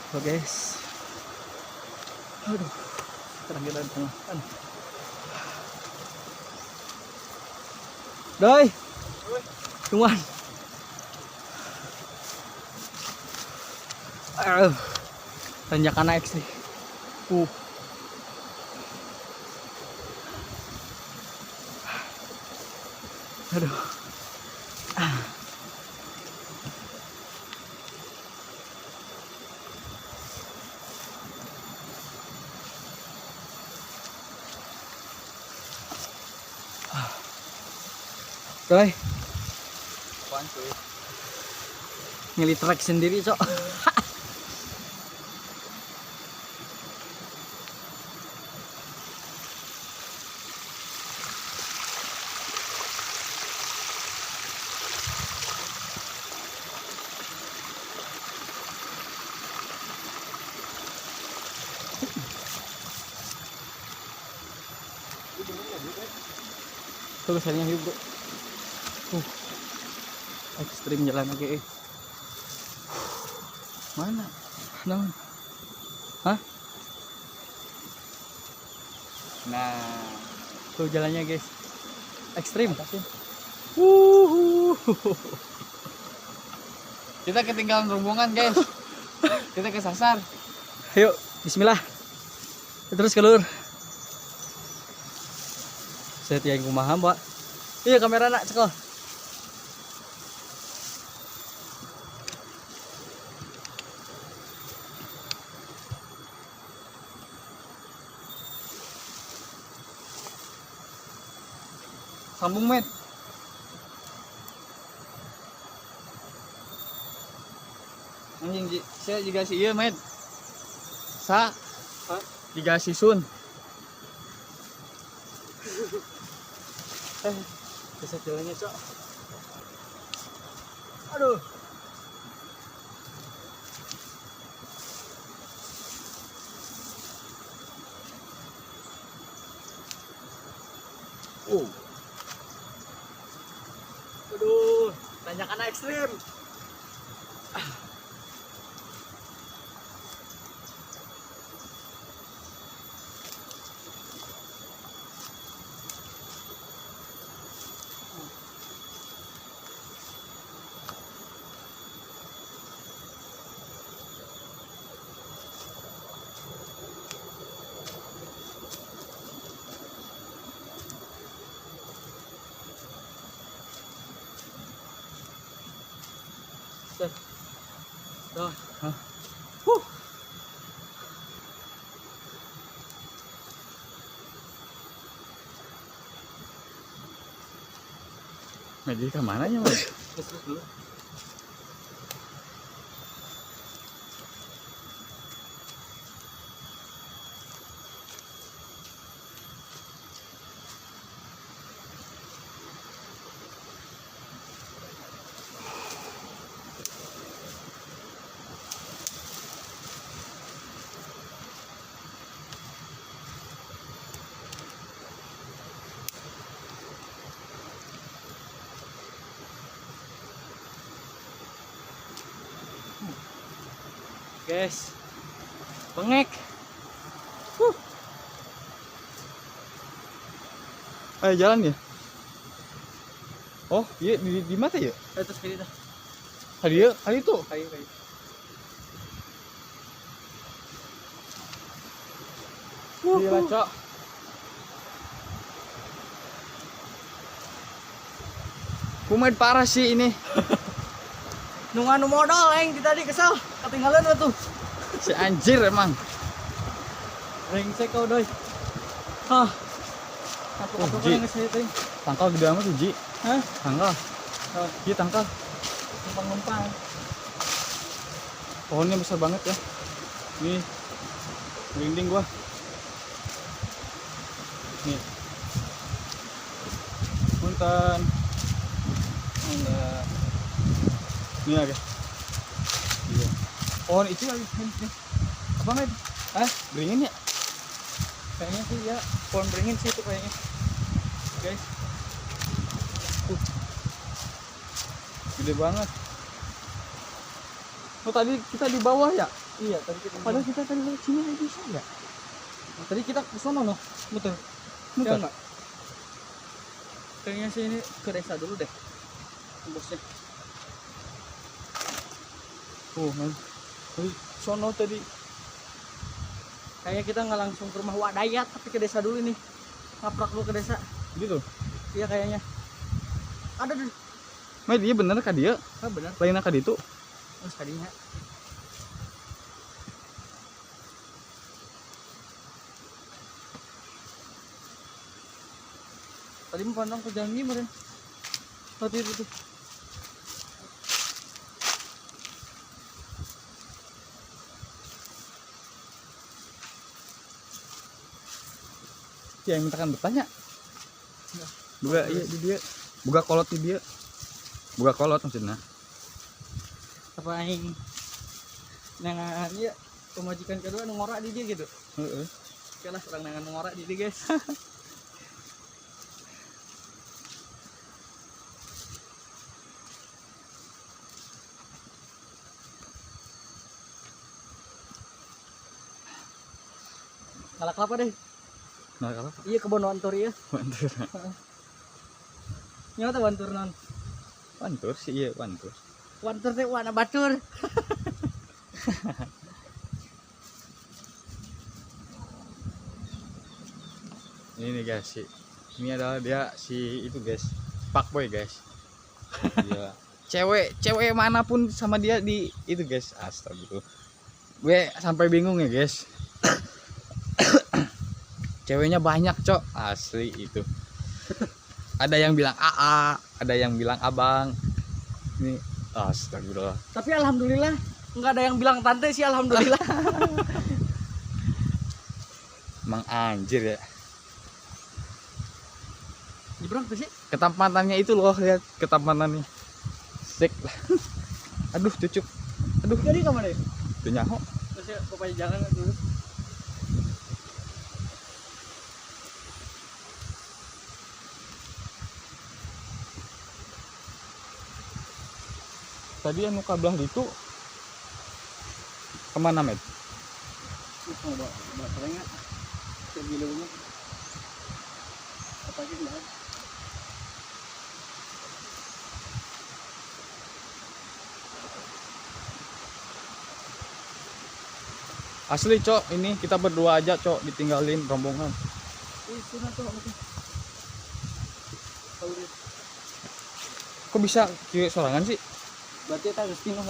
Oh guys, aduh, sekarang kita di tengah. Doi, cuman, tanjakan naik sih. Aduh. Doi, Apaan cuy? ngelitrek sendiri cok. Tuh kesannya hidup bro. Ekstrim jalan lagi Mana? Naon? Hah? Nah, Tuh jalannya guys. Ekstrim. kita ketinggalan rombongan guys. Kita kesasar. Ayo, bismillah. Terus keluar. Saya tiang kumaha, Mbak. Iya, kamera nak cekal. Sambung met. Anjing saya juga sih iya met. Sa. Hah? Juga si Sun. Bisa jalannya, Cok. Aduh. Aduh, tanjakan ekstrim. Tuh. Jadi ke mananya met? Terus dulu. Guys, bengek. Ayo jalan ya. Oh, iya di mana ya? Terus kiri dah. Tadi ya, tadi tuh. Kayu. Gila, Cok. Kumain parah sih ini. Nunggu modal yang tadi kesal, ketinggalan tuh. Si anjir emang. Rengsek kau doi. Hah. Aku Ji. kan ngesih teh. Tangkal gede amat tuh, Ji. Hah? Tangkal. Iya, tangkal. Numpang. Pohonnya besar banget ya. Nih. Merinding gua. Nih. Punten. Enggak. Ini aja. Iya. Pohon itu lagi nih. Apa med? Hah? Beringin ya? Kayaknya sih ya, pohon beringin sih itu kayaknya. Guys. Gede banget. Oh tadi kita di bawah ya? Iya, tadi kita Padahal kita tadi lewat sini aja bisa ya. tadi kita ke sono noh, muter. Muter? Ya enggak? Kayaknya sih ini ke desa dulu deh. Tembusnya. Men. Tadi sono tadi. Kayaknya kita nggak langsung ke rumah Wak Dayat, tapi ke desa dulu nih. Ngaprak dulu ke desa. Gitu. Iya kayaknya. Ada deh. Main dia bener ka dia? Ah benar. Lain ka ditu. Terus tadinya. Tadi mau pandang ke jalan gimana? Tadi itu tuh. Ya yang mintakan bertanya. Ya. Buka iya di dia. Buka kolot di dia. Buka kolot maksudnya. Apa yang nangan ya pemajikan kedua ngorak di dia gitu. Heeh. Oke lah orang nangan ngorak di dia guys. Ngalak apa deh? Nah, kalau Iya kebon wantur ya. wantur. Nyata wantur non. Wantur sih iya wantur. Wantur teh warna batur. Ini nih guys sih. Ini adalah dia si itu guys. Fuckboy guys. Iya. Cewek manapun sama dia di itu guys. Astagfirullah. Gue sampai bingung ya guys. Ceweknya banyak cok asli itu. Ada yang bilang AA, ada yang bilang abang. Ini astagfirullah. Tapi alhamdulillah nggak ada yang bilang tante sih alhamdulillah. Emang anjir ya. Nyebrang tuh sih. Ketampanannya itu loh, lihat ketampanannya. Sek lah. Aduh cucuk. Aduh Jadi kemana ya? tuh nyaho. Terus ya pokoknya jangan dulu. Tadi anu kabelah itu kemana Med? Oh, bawa telenga. Kegilunya. Apa aja enggak? Asli cok, ini kita berdua aja cok, ditinggalin rombongan. Sunat tuh apa tuh? Kok bisa kieu sorangan sih? Berarti kita harus pindah